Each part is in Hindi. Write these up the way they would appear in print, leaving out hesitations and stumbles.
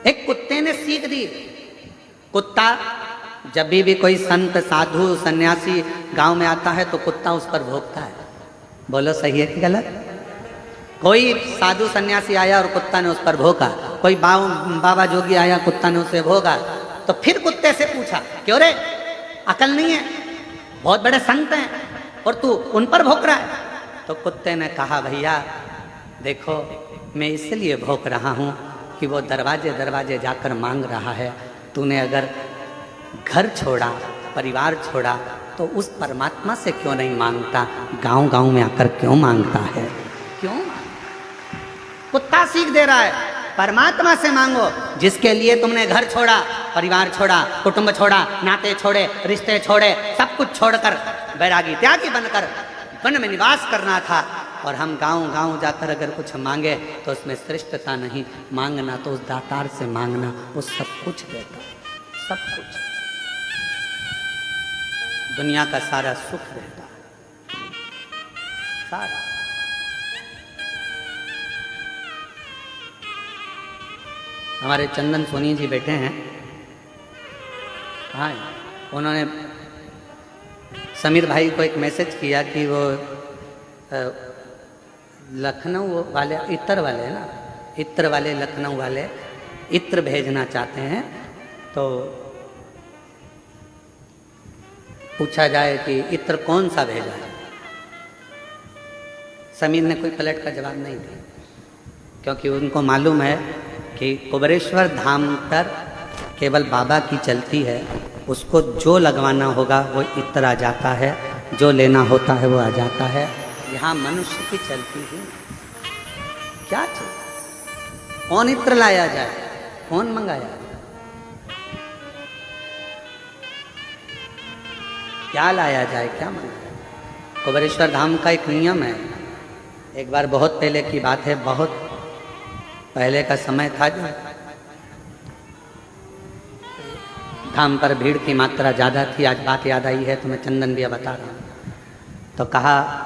एक कुत्ते ने सीख दी। कुत्ता जब भी कोई संत साधु सन्यासी गांव में आता है तो कुत्ता उस पर भौंकता है। बोलो सही है कि गलत? कोई साधु सन्यासी आया और कुत्ता ने उस पर भौंका, कोई बाबा जोगी आया, कुत्ता ने उसे भौंका। तो फिर कुत्ते से पूछा, क्यों रे, अकल नहीं है? बहुत बड़े संत हैं और तू उन पर भौंक रहा है। तो कुत्ते ने कहा, भैया देखो, मैं इसलिए भौंक रहा हूँ कि वो दरवाजे दरवाजे जाकर मांग रहा है। तूने अगर घर छोड़ा, परिवार छोड़ा, तो उस परमात्मा से क्यों नहीं मांगता? गांव गांव में आकर क्यों मांगता है? क्यों? कुत्ता सीख दे रहा है, परमात्मा से मांगो, जिसके लिए तुमने घर छोड़ा, परिवार छोड़ा, कुटुंब छोड़ा, नाते छोड़े, रिश्ते छोड़े, सब कुछ छोड़कर बैरागी त्यागी बनकर वन में निवास करना था। और हम गांव गांव जाकर अगर कुछ मांगे तो उसमें श्रेष्ठता नहीं, मांगना तो उस दातार से मांगना, वो सब कुछ देता, सब कुछ, दुनिया का सारा सुख देता, सारा। हमारे चंदन सोनी जी बैठे हैं, हाँ, उन्होंने समीर भाई को एक मैसेज किया कि वो लखनऊ वाले, इत्र वाले है ना, इत्र वाले, लखनऊ वाले इत्र भेजना चाहते हैं। तो पूछा जाए कि इत्र कौन सा भेजा है। समीर ने कोई पलट का जवाब नहीं दिया, क्योंकि उनको मालूम है कि कुबरेश्वर धाम पर केवल बाबा की चलती है, उसको जो लगवाना होगा वो इत्र आ जाता है, जो लेना होता है वो आ जाता है। यहाँ मनुष्य की चलती ही क्या चाहिए? कौन इत्र लाया जाए, कौन मंगाया, क्या लाया जाए, क्या मंगाया? कुबरेश्वर धाम का एक नियम है। एक बार बहुत पहले की बात है, बहुत पहले का समय था जब धाम पर भीड़ की मात्रा ज़्यादा थी। आज बात याद आई है तो मैं चंदन भैया बता रहा हूँ। तो कहा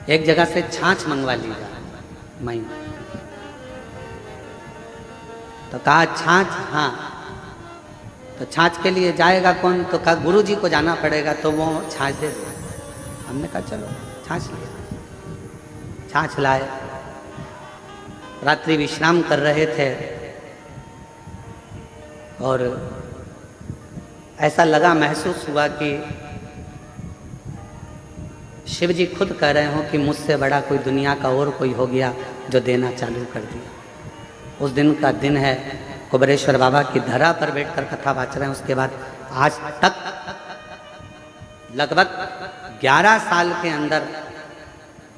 एक जगह से छाछ मंगवा लीजिए मई। तो कहा छाछ, हाँ। तो छाछ के लिए जाएगा कौन? तो कहा गुरु जी को जाना पड़ेगा, तो वो छाछ दे दो। हमने कहा चलो छाछ लिया, छाछ लाए। रात्रि विश्राम कर रहे थे और ऐसा लगा, महसूस हुआ कि शिव जी खुद कह रहे हो कि मुझसे बड़ा कोई दुनिया का और कोई हो गया जो देना चालू कर दिया। उस दिन का दिन है, कुबरेश्वर बाबा की धरा पर बैठकर कथा वाच रहे हैं। उसके बाद आज तक लगभग 11 साल के अंदर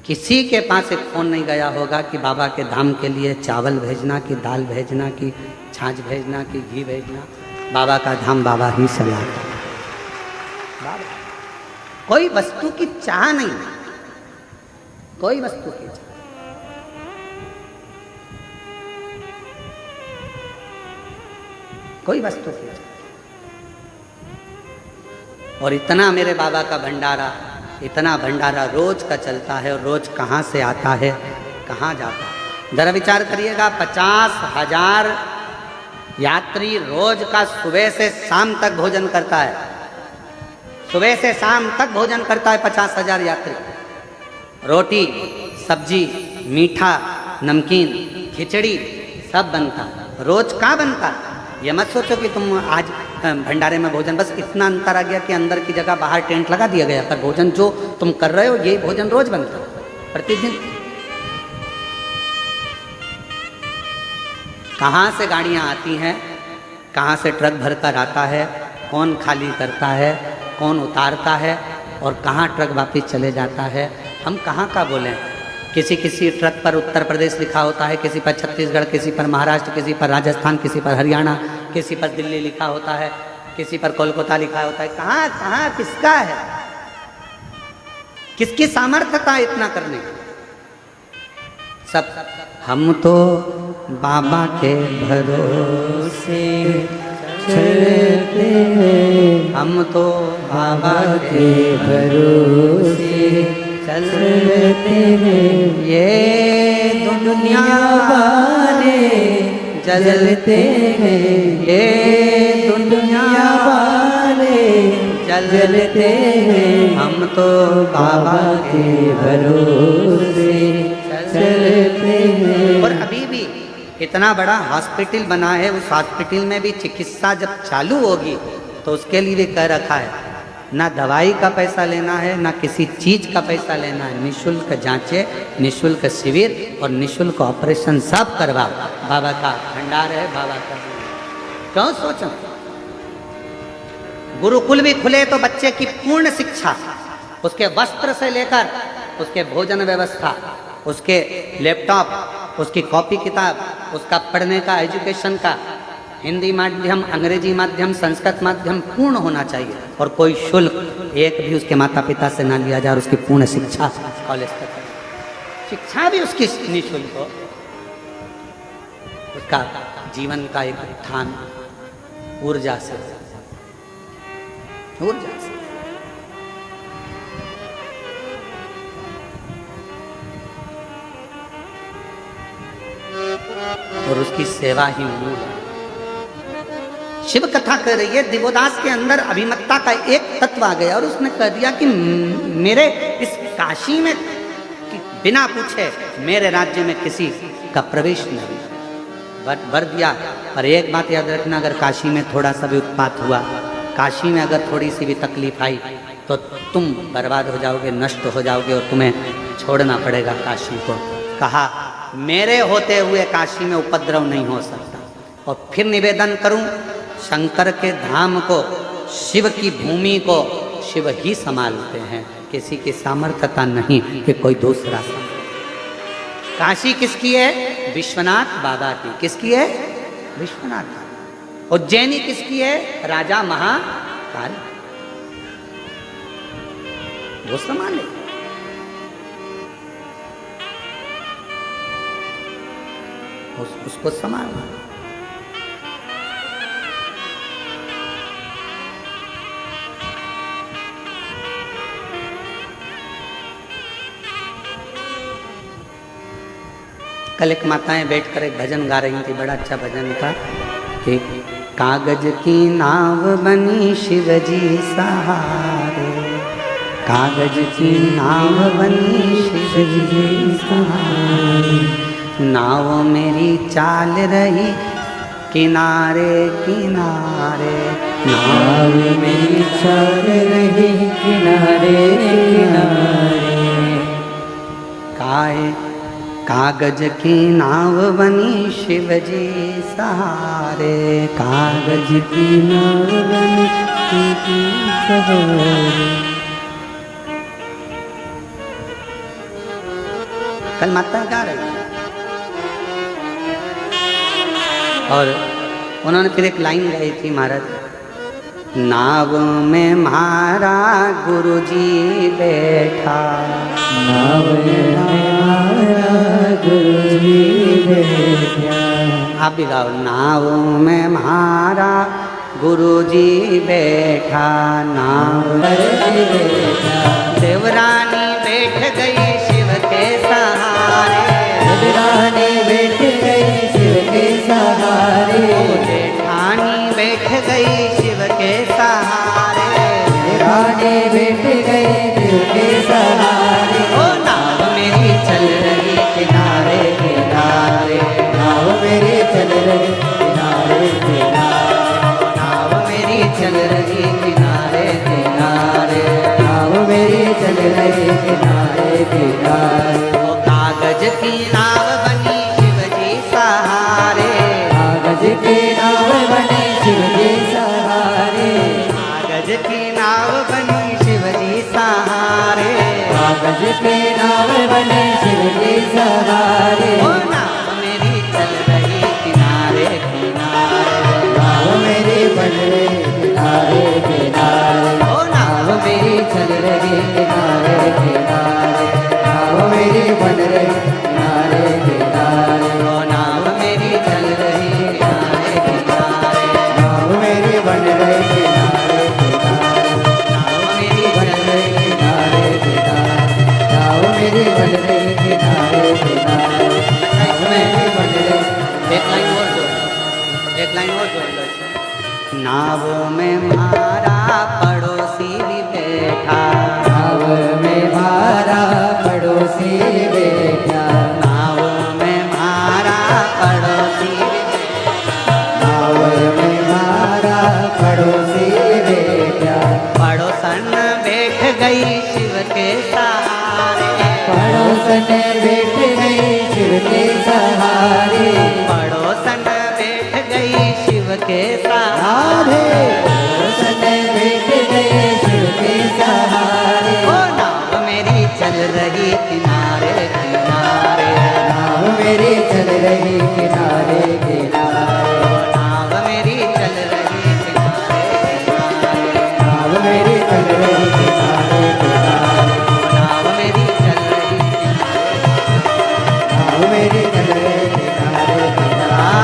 किसी के पास एक फ़ोन नहीं गया होगा कि बाबा के धाम के लिए चावल भेजना, कि दाल भेजना, कि छाछ भेजना, कि घी भेजना। बाबा का धाम बाबा ही चलाता। बाबा कोई वस्तु की चाह नहीं, कोई वस्तु की चाह। कोई वस्तु की चाह। और इतना मेरे बाबा का भंडारा, इतना भंडारा रोज का चलता है। और रोज कहाँ से आता है, कहाँ जाता है? जरा विचार करिएगा, 50,000 यात्री रोज का सुबह से शाम तक भोजन करता है। सुबह से शाम तक भोजन करता है 50,000 यात्री। रोटी, सब्जी, मीठा, नमकीन, खिचड़ी सब बनता है। रोज का बनता है। ये मत सोचो कि तुम आज भंडारे में भोजन, बस इतना अंतर आ गया कि अंदर की जगह बाहर टेंट लगा दिया गया, पर भोजन जो तुम कर रहे हो ये भोजन रोज बनता है, प्रतिदिन। कहाँ से गाड़ियाँ आती हैं, कहाँ से ट्रक भरकर आता है, कौन खाली करता है, कौन उतारता है, और कहाँ ट्रक वापस चले जाता है। हम कहाँ का बोलें? किसी किसी ट्रक पर उत्तर प्रदेश लिखा होता है, किसी पर छत्तीसगढ़, किसी पर महाराष्ट्र, किसी पर राजस्थान, किसी पर हरियाणा, किसी पर दिल्ली लिखा होता है, किसी पर कोलकाता लिखा होता है। कहाँ कहाँ किसका है? किसकी सामर्थ्यता इतना करने की? सब हम तो बाबा के भरोसे चलते हैं, हम तो बाबा के भरोसे चलते हैं। ये दुनिया वाले चलते हैं, ये दुनिया वाले जलते हैं, हम तो बाबा के भरोसे चलते हैं। और अभी भी इतना बड़ा हॉस्पिटल बना है, उस हॉस्पिटल में भी चिकित्सा जब चालू होगी तो उसके लिए भी कह रखा है ना दवाई का पैसा लेना है, ना किसी चीज का पैसा लेना है, निःशुल्क जांचे, निःशुल्क शिविर और निःशुल्क ऑपरेशन सब करवाओ। बाबा का भंडार है, बाबा का। क्यों सोचो, गुरुकुल भी खुले तो बच्चे की पूर्ण शिक्षा, उसके वस्त्र से लेकर उसके भोजन व्यवस्था, उसके लैपटॉप, उसकी कॉपी किताब, उसका पढ़ने का, एजुकेशन का, हिंदी माध्यम, अंग्रेजी माध्यम, संस्कृत माध्यम पूर्ण होना चाहिए और कोई शुल्क एक भी उसके माता पिता से ना लिया जाए और उसकी पूर्ण शिक्षा कॉलेज तक, शिक्षा भी उसकी निःशुल्क हो, उसका जीवन का एक उत्थान ऊर्जा से, ऊर्जा से। और उसकी सेवा ही मूल है। शिव कथा कर रही है, दिवोदास के अंदर अभिमत्ता का एक तत्व आ गया और उसने कह दिया कि मेरे इस काशी में बिना पूछे मेरे राज्य में किसी का प्रवेश नहीं, वर दिया। पर एक बात याद रखना, अगर काशी में थोड़ा सा भी उत्पात हुआ, काशी में अगर थोड़ी सी भी तकलीफ आई तो तुम बर्बाद हो जाओगे, नष्ट हो जाओगे और तुम्हें छोड़ना पड़ेगा काशी को। कहा मेरे होते हुए काशी में उपद्रव नहीं हो सकता। और फिर निवेदन करूं, शंकर के धाम को, शिव की भूमि को शिव ही संभालते हैं, किसी की सामर्थ्यता नहीं कि कोई दूसरा संभाले। काशी किसकी है? विश्वनाथ बाबा की। किसकी है? विश्वनाथ बाबा। उज्जैनी किसकी है? राजा महाकाल, वो संभाले। उसको संभालना। कल एक माताएं बैठकर एक भजन गा रही थी, बड़ा अच्छा भजन था कि कागज की नाव बनी शिवजी सहारे, कागज की नाव बनी शिवजी सहारे, नाव मेरी चाल रही किनारे किनारे, नाव मेरी चाल रही किनारे किनारे। कागज की नाव बनी शिवजी सहारे, कागज की नाव बनी शिवजी सहारे। कल माता गा रही और उन्होंने फिर एक लाइन गाई थी महाराज, नाव में मारा गुरुजी बैठा, नाव में मारा गुरुजी बैठा। आप भी गाओ, नाव में मारा गुरुजी बैठा, नाव में बैठा। देवरानी बैठ गई शिव के सहारे, देवरानी बैठ गई शिव के सहारे, जेठानी बैठ गई शिव के सहारे, देवरानी बैठ गई शिव के सहारे। ओ नाव मेरी चल रही किनारे किनारे, नाव मेरी चल रही किनारे किनारे, नाव मेरी चल रही किनारे किनारे, नाव मेरी चल रही किनारे किनारे। नाव में मारा पड़ोसी भी बैठा, नाव में मारा पड़ोसी बैठा, नाव में मारा पड़ोसी भी बैठा, नाव में मारा पड़ोसी बैठा, पड़ोसन बैठ गई शिव के सहारे, पड़ोसन बैठ गई शिव के सहारे, पड़ोसन बैठ गई शिव के सहारे, पड़ोसन बैठ गए शिव के सहारे, ओ नाव मेरी चल रही किनारे किनारे, नाव मेरी चल रही किनारे किनारे, ओ नाव मेरी चल रही किनारे किनारे, नाव मेरी चल रही किनारे किनारे, ओ नाव मेरी चल रही किनारे नाव मेरी चल रही किनारे किनारे।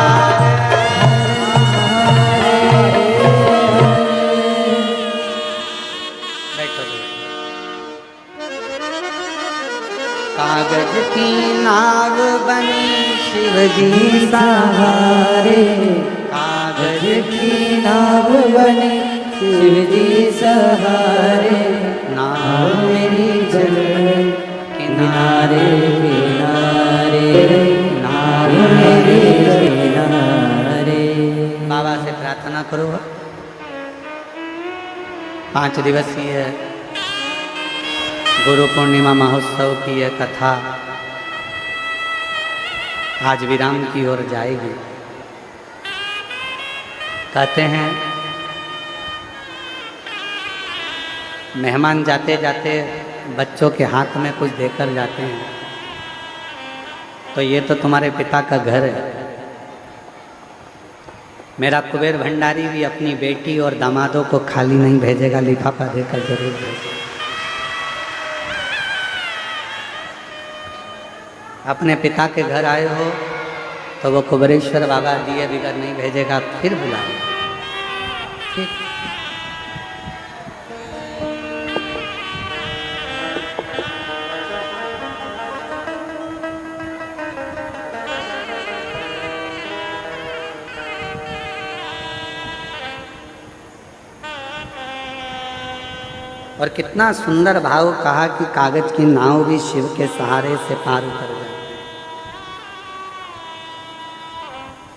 बैठो। कागज की नाव बनी शिवजी सहारे, कागज की नाव बने शिव जी सहारे, नाव मेरी चल किनारे किनारे, नाव मेरी किनारे। बाबा से प्रार्थना करो। 5 दिवसीय गुरु पूर्णिमा महोत्सव की यह कथा आज विराम की ओर जाएगी। कहते हैं मेहमान जाते जाते बच्चों के हाथ में कुछ देकर जाते हैं, तो ये तो तुम्हारे पिता का घर है। मेरा कुबेर भंडारी भी अपनी बेटी और दामादों को खाली नहीं भेजेगा, लिफाफा देकर जरूर भेजेगा। अपने पिता के घर आए हो तो वो कुबेरेश्वर बाबा दिए बिगर नहीं भेजेगा, फिर बुलाएगा। ठीक। और कितना सुंदर भाव कहा कि कागज की नाव भी शिव के सहारे से पार उतर जाए।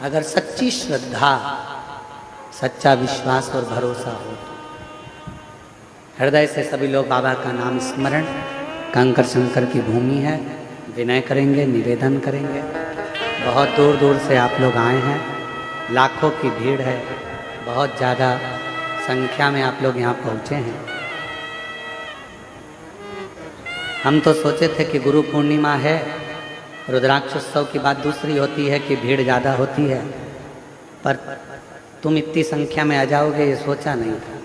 अगर सच्ची श्रद्धा, सच्चा विश्वास और भरोसा हो तो हृदय से सभी लोग बाबा का नाम स्मरण, कंकर शंकर की भूमि है, विनय करेंगे, निवेदन करेंगे। बहुत दूर दूर से आप लोग आए हैं, लाखों की भीड़ है, बहुत ज़्यादा संख्या में आप लोग यहाँ पहुँचे हैं। हम तो सोचे थे कि गुरु पूर्णिमा है, रुद्राक्षोत्सव की बात दूसरी होती है कि भीड़ ज़्यादा होती है, पर तुम इतनी संख्या में आ जाओगे ये सोचा नहीं था।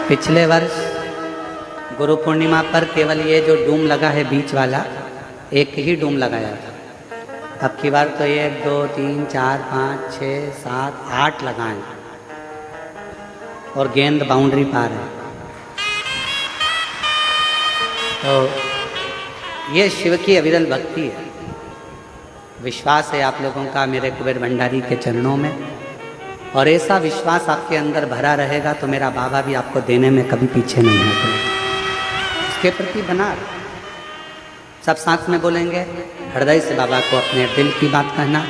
पिछले वर्ष गुरु पूर्णिमा पर केवल ये जो डूम लगा है बीच वाला, एक ही डूम लगाया था। अब की बार तो 1 2 3 4 5 6 7 8 लगाएं और गेंद बाउंड्री पार है। तो ये शिव की अविरल भक्ति है। विश्वास है आप लोगों का मेरे कुबेर भंडारी के चरणों में, और ऐसा विश्वास आपके अंदर भरा रहेगा तो मेरा बाबा भी आपको देने में कभी पीछे नहीं हटेगा। इसके प्रति बना सब साथ में बोलेंगे, हृदय से बाबा को अपने दिल की बात कहना,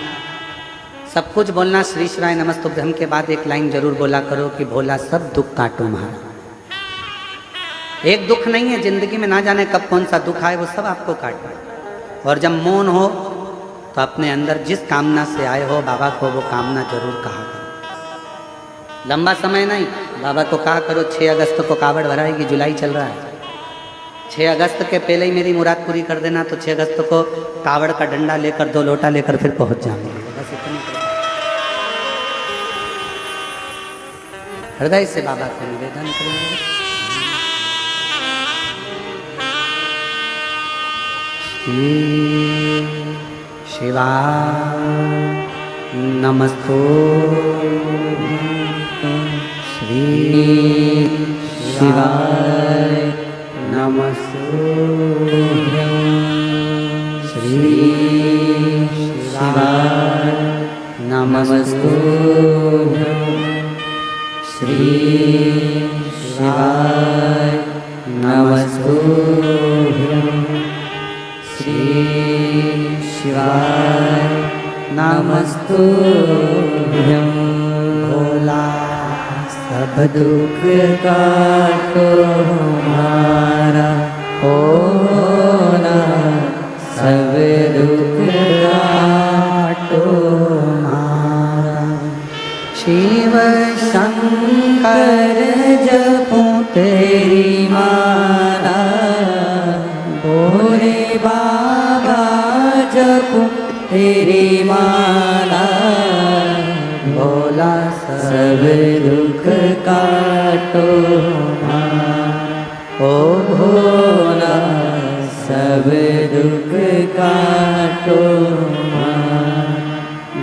सब कुछ बोलना। श्री शिवाय नमस्तुभ्यम के बाद एक लाइन जरूर बोला करो कि भोला सब दुख काटो महारा। एक दुख नहीं है जिंदगी में, ना जाने कब कौन सा दुख आए, वो सब आपको काटना। और जब मौन हो तो अपने अंदर जिस कामना से आए हो बाबा को वो कामना जरूर कहा करो। लंबा समय नहीं, बाबा को कहा करो 6 अगस्त को कावड़ भराएगी, जुलाई चल रहा है, 6 अगस्त के पहले ही मेरी मुराद पूरी कर देना, तो 6 अगस्त को कावड़ का डंडा लेकर 2 लोटा लेकर फिर पहुंच जाएंगे। बस इतनी हृदय से बाबा को निवेदन करेंगे। शिवा नमस्तो श्री शिवाय नमस्तुभ्यं श्री शिवाय नमस्तुभ्यं श्री शिवाय नमस्तुभ्यं श्री शिवाय नमस्तुभ्यं भोला सब दुख काटो हमारा भोला सब दुख काटो हमारा शिव शंकर जपो तेरी माला भोले बाबा जपो तेरी माला भोला सब दुख काटो हमारा ओ भोला सब दुख काटो हमारा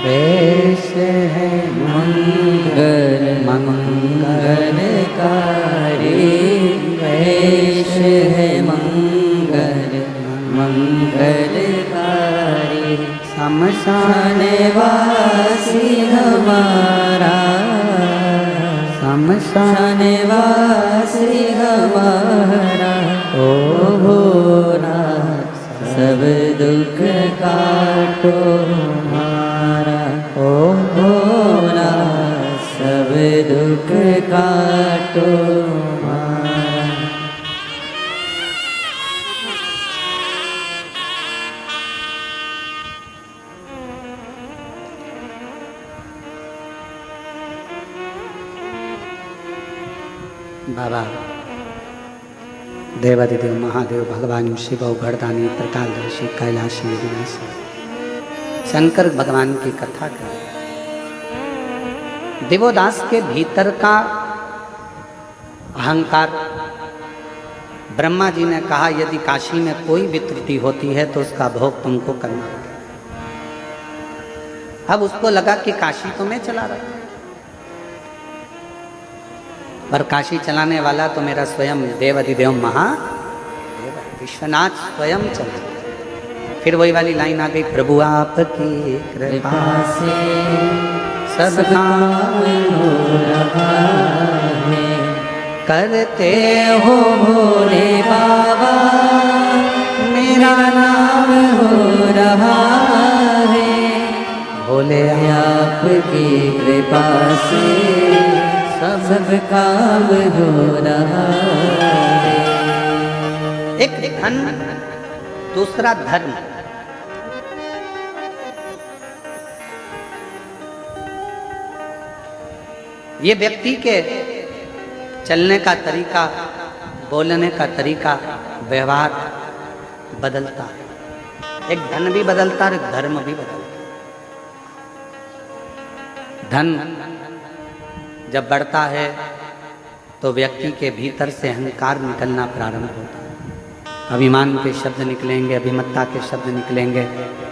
वेश है मंगल मंगलकारी वेश है मंगल मंगलकारी शमशान वासी हमारा शमशान वासी हमारा ओ भोला सब दुख काटो हमारा ओ भोला सब दुख काटो हमारा बाबा देवादिदेव महादेव भगवान शिव घरदानी त्रिकालदर्शी कैलाशी विनाशी शंकर भगवान की कथा करें। देवोदास के भीतर का अहंकार, ब्रह्मा जी ने कहा यदि काशी में कोई भी त्रुटि होती है तो उसका भोग तुमको करना होगा। अब उसको लगा कि काशी तो मैं चला रहा हूं, पर काशी चलाने वाला तो मेरा स्वयं देवादिदेव महादेव विश्वनाथ स्वयं चला। फिर वही वाली लाइन आ गई, प्रभु आपकी कृपा से सब काम हो रहा है, करते हो भोले बाबा मेरा नाम हो रहा है, भोले आपकी कृपा से सब काम हो रहा है। एक धन, दूसरा धर्म। ये व्यक्ति के चलने का तरीका, बोलने का तरीका, व्यवहार बदलता है। एक धन भी बदलता है, एक धर्म भी बदलता है। धन जब बढ़ता है तो व्यक्ति के भीतर से अहंकार निकलना प्रारंभ होता है। अभिमान के शब्द निकलेंगे, अभिमत्ता के शब्द निकलेंगे,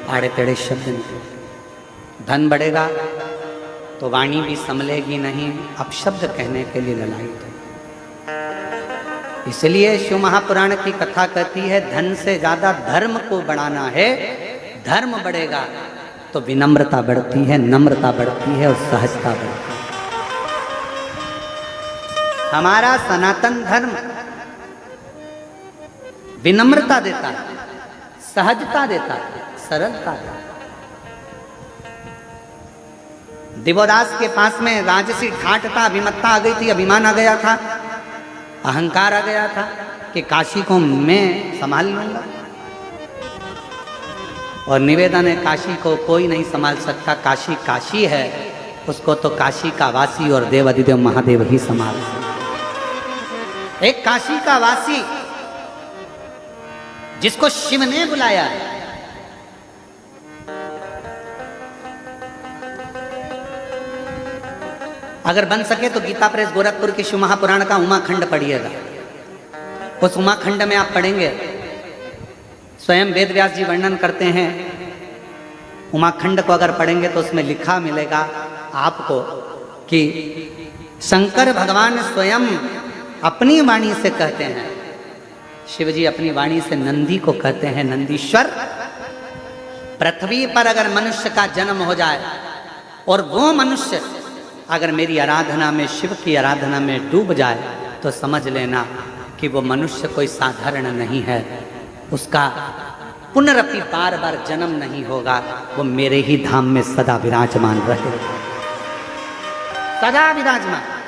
आड़े टेढ़े शब्द निकलेंगे। धन बढ़ेगा तो वाणी भी संभलेगी नहीं, अपशब्द कहने के लिए ललायित है। इसलिए शिव महापुराण की कथा कहती है धन से ज्यादा धर्म को बढ़ाना है। धर्म बढ़ेगा तो विनम्रता बढ़ती है, नम्रता बढ़ती है और सहजता बढ़ती है। हमारा सनातन धर्म विनम्रता देता है, सहजता देता है, सरलता देता है। दिवोदास के पास में राजसी ठाट था, अभिमत्ता आ गई थी, अभिमान आ गया था, अहंकार आ गया था कि काशी को मैं संभाल लूंगा। और निवेदन है काशी को कोई नहीं संभाल सकता, काशी काशी है, उसको तो काशी का वासी और देवादिदेव महादेव ही संभाल सकते। एक काशी का वासी जिसको शिव ने बुलाया है, अगर बन सके तो गीता प्रेस गोरखपुर के शिव महापुराण का उमाखंड पढ़िएगा। उस उमाखंड में आप पढ़ेंगे, स्वयं वेद व्यास जी वर्णन करते हैं। उमाखंड को अगर पढ़ेंगे तो उसमें लिखा मिलेगा आपको कि शंकर भगवान स्वयं अपनी वाणी से कहते हैं, शिव जी अपनी वाणी से नंदी को कहते हैं, नंदीश्वर पृथ्वी पर अगर मनुष्य का जन्म हो जाए, और वो मनुष्य अगर मेरी आराधना में, शिव की आराधना में डूब जाए तो समझ लेना कि वो मनुष्य कोई साधारण नहीं है, उसका पुनरपि बार बार जन्म नहीं होगा, वो मेरे ही धाम में सदा विराजमान रहे, सदा विराजमान।